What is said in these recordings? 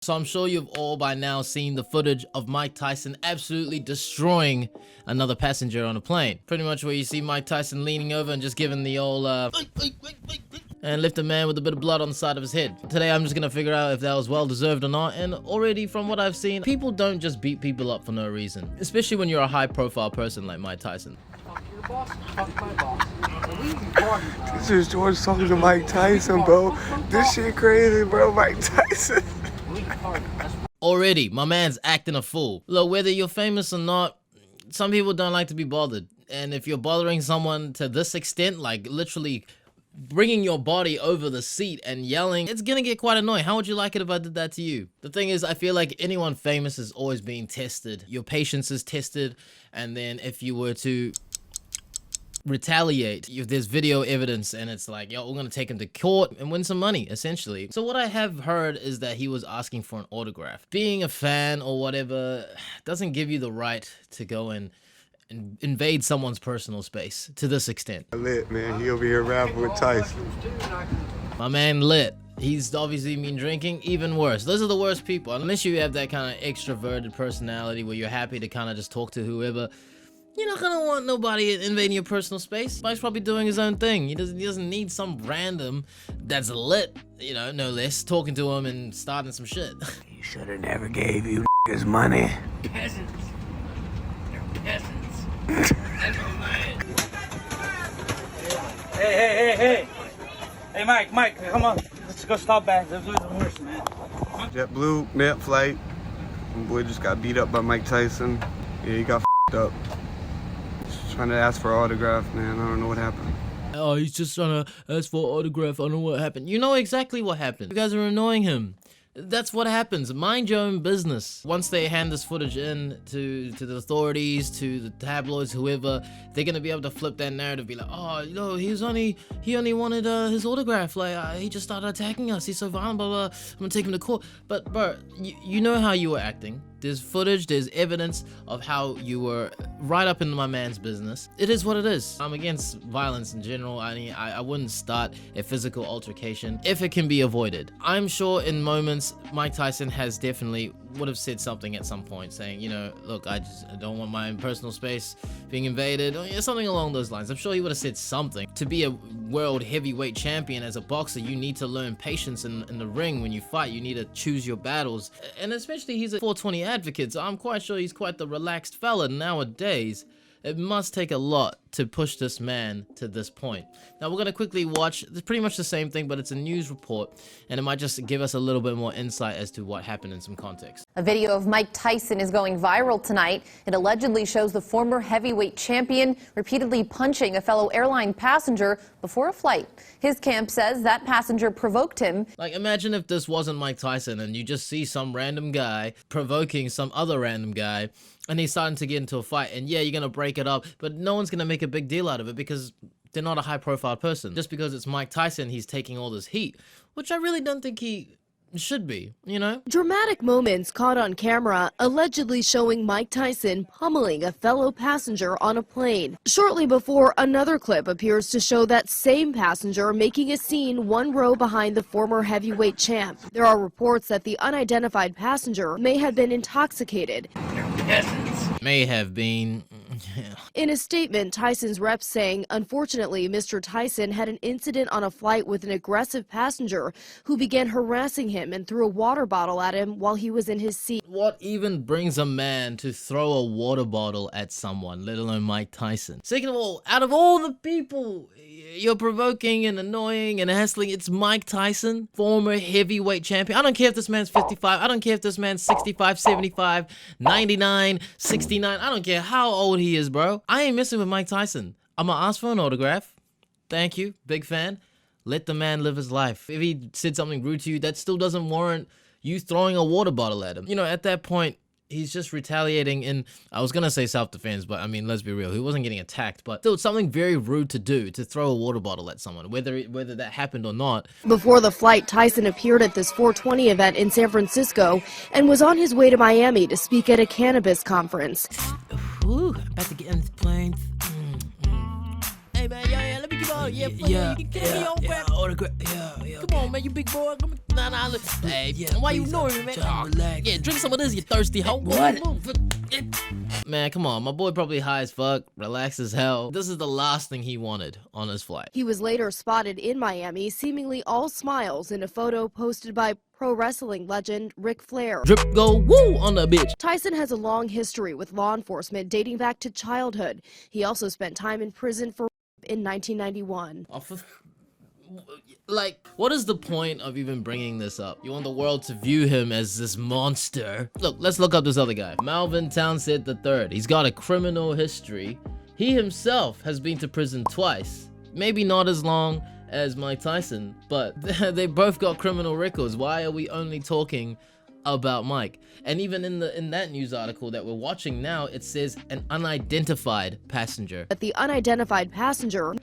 So I'm sure you've all by now seen the footage of Mike Tyson absolutely destroying another passenger on a plane. Pretty much where you see Mike Tyson leaning over and just giving the old and lift a man with a bit of blood on the side of his head. Today I'm just gonna figure out if that was well deserved or not, and already from what I've seen, people don't just beat people up for no reason. Especially when you're a high profile person like Mike Tyson. Talk to your boss, talk to my boss. What are you talking about? This is George talking to Mike Tyson, bro. This shit crazy, bro. Mike Tyson. Already, my man's acting a fool. Look, whether you're famous or not, some people don't like to be bothered. And if you're bothering someone to this extent, like literally bringing your body over the seat and yelling, it's gonna get quite annoying. How would you like it if I did that to you? The thing is, I feel like anyone famous is always being tested. Your patience is tested, and then if you were to retaliate, if there's video evidence and it's like, yo, we're gonna take him to court and win some money, essentially. So what I have heard is that he was asking for an autograph. Being a fan or whatever doesn't give you the right to go and invade someone's personal space to this extent. Lit, man. He over here rapping with Tyson. My man lit. He's obviously been drinking. Even worse. Those are the worst people. Unless you have that kind of extroverted personality where you're happy to kind of just talk to whoever, you're not gonna want nobody invading your personal space. Mike's probably doing his own thing. He doesn't need some random that's lit, you know, no less, talking to him and starting some shit. He should have never gave you his money. Peasants. They're peasants. Hey. Hey, Mike, come on. Let's go stop back. Let's lose the horse, man. JetBlue, net flight. My boy just got beat up by Mike Tyson. Yeah, he got f***ed up. Just trying to ask for an autograph, man. I don't know what happened. Oh, he's just trying to ask for an autograph. I don't know what happened. You know exactly what happened. You guys are annoying him. That's what happens. Mind your own business. Once they hand this footage in to the authorities, to the tabloids, whoever, they're gonna be able to flip that narrative, be like, oh, you know, he only wanted his autograph. Like, he just started attacking us. He's so violent, blah, blah. I'm gonna take him to court. But, bro, you know how you were acting. There's footage, there's evidence of how you were right up into my man's business. It is what it is. I'm against violence in general. I mean, I wouldn't start a physical altercation if it can be avoided. I'm sure in moments, Mike Tyson has definitely would have said something at some point saying, you know, look, I don't want my personal space being invaded, or something along those lines. I'm sure he would have said something. To be a world heavyweight champion as a boxer, you need to learn patience in the ring. When you fight, you need to choose your battles. And especially he's a 420 advocate, so I'm quite sure he's quite the relaxed fella nowadays. It must take a lot to push this man to this point. Now we're gonna quickly watch, it's pretty much the same thing, but it's a news report, and it might just give us a little bit more insight as to what happened in some context. A video of Mike Tyson is going viral tonight. It allegedly shows the former heavyweight champion repeatedly punching a fellow airline passenger before a flight. His camp says that passenger provoked him. Like, imagine if this wasn't Mike Tyson and you just see some random guy provoking some other random guy, and he's starting to get into a fight, and yeah, you're gonna break it up, but no one's gonna make a big deal out of it because they're not a high-profile person. Just because it's Mike Tyson, he's taking all this heat, which I really don't think he should be, you know? Dramatic moments caught on camera allegedly showing Mike Tyson pummeling a fellow passenger on a plane. Shortly before, another clip appears to show that same passenger making a scene one row behind the former heavyweight champ. There are reports that the unidentified passenger may have been intoxicated. May have been. In a statement, Tyson's reps saying, unfortunately, Mr. Tyson had an incident on a flight with an aggressive passenger who began harassing him and threw a water bottle at him while he was in his seat. What even brings a man to throw a water bottle at someone, let alone Mike Tyson? Second of all, out of all the people you're provoking and annoying and hassling, it's Mike Tyson, former heavyweight champion. I don't care if this man's 55. I don't care if this man's 65, 75, 99, 69. I don't care how old he is, bro. I ain't messing with Mike Tyson. I'm gonna ask for an autograph. Thank you, big fan. Let the man live his life. If he said something rude to you, that still doesn't warrant you throwing a water bottle at him. You know, at that point, he's just retaliating in, I was gonna say self-defense, but I mean, let's be real, he wasn't getting attacked, but still, it's something very rude to do, to throw a water bottle at someone, whether that happened or not. Before the flight, Tyson appeared at this 420 event in San Francisco and was on his way to Miami to speak at a cannabis conference. Ooh, about to get in this plane. Hey man, yeah, let me keep on. Yeah, you can give me your autograph. Come on, man, you big boy. Nah, look. Hey, why you ignoring me, man? Relax. Yeah, drink some of this, you thirsty hoe. What? Man, come on. My boy probably high as fuck, relaxed as hell. This is the last thing he wanted on his flight. He was later spotted in Miami, seemingly all smiles in a photo posted by pro wrestling legend Ric Flair. Drip go woo on the bitch. Tyson has a long history with law enforcement dating back to childhood. He also spent time in prison for in 1991. Like, what is the point of even bringing this up? You want the world to view him as this monster. Look, let's look up this other guy. Melvin Townsend III. He's got a criminal history. He himself has been to prison twice. Maybe not as long as Mike Tyson, but they both got criminal records. Why are we only talking about Mike? And even in that news article that we're watching now, it says an unidentified passenger. But the unidentified passenger...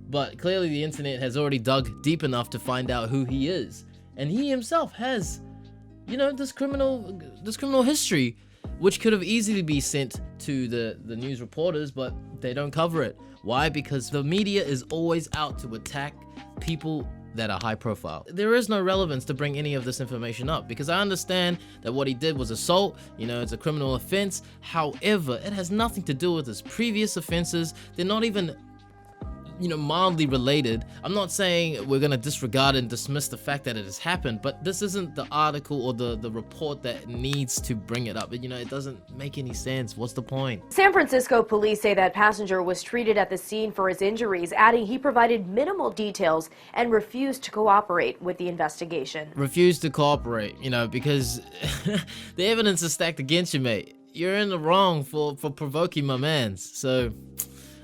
But clearly the internet has already dug deep enough to find out who he is. And he himself has, you know, this criminal history, which could have easily been sent to the news reporters, but they don't cover it. Why? Because the media is always out to attack people that are high profile. There is no relevance to bring any of this information up, because I understand that what he did was assault, you know, it's a criminal offense. However, it has nothing to do with his previous offenses. They're not even, you know, mildly related. I'm not saying we're gonna disregard and dismiss the fact that it has happened, but this isn't the article or the report that needs to bring it up. You know, it doesn't make any sense. What's the point? San Francisco police say that passenger was treated at the scene for his injuries, adding he provided minimal details and refused to cooperate with the investigation. Refused to cooperate, you know, because the evidence is stacked against you, mate. You're in the wrong for provoking my mans. So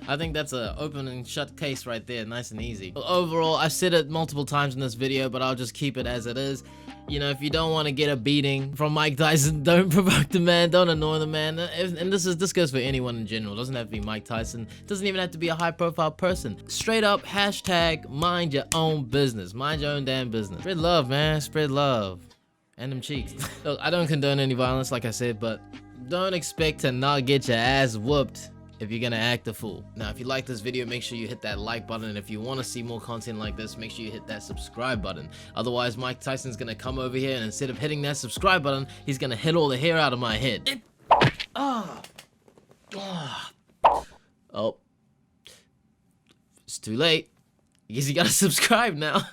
I think that's an open and shut case right there, nice and easy. Overall, I've said it multiple times in this video, but I'll just keep it as it is. You know, if you don't want to get a beating from Mike Tyson, don't provoke the man, don't annoy the man. And this goes for anyone in general. It doesn't have to be Mike Tyson. It doesn't even have to be a high-profile person. Straight up, hashtag mind your own business. Mind your own damn business. Spread love, man. Spread love. And them cheeks. Look, I don't condone any violence, like I said, but don't expect to not get your ass whooped if you're gonna act a fool. Now, if you like this video, make sure you hit that like button, and if you want to see more content like this, make sure you hit that subscribe button. Otherwise, Mike Tyson's gonna come over here, and instead of hitting that subscribe button, he's gonna hit all the hair out of my head. Oh, it's too late. I guess you gotta subscribe now.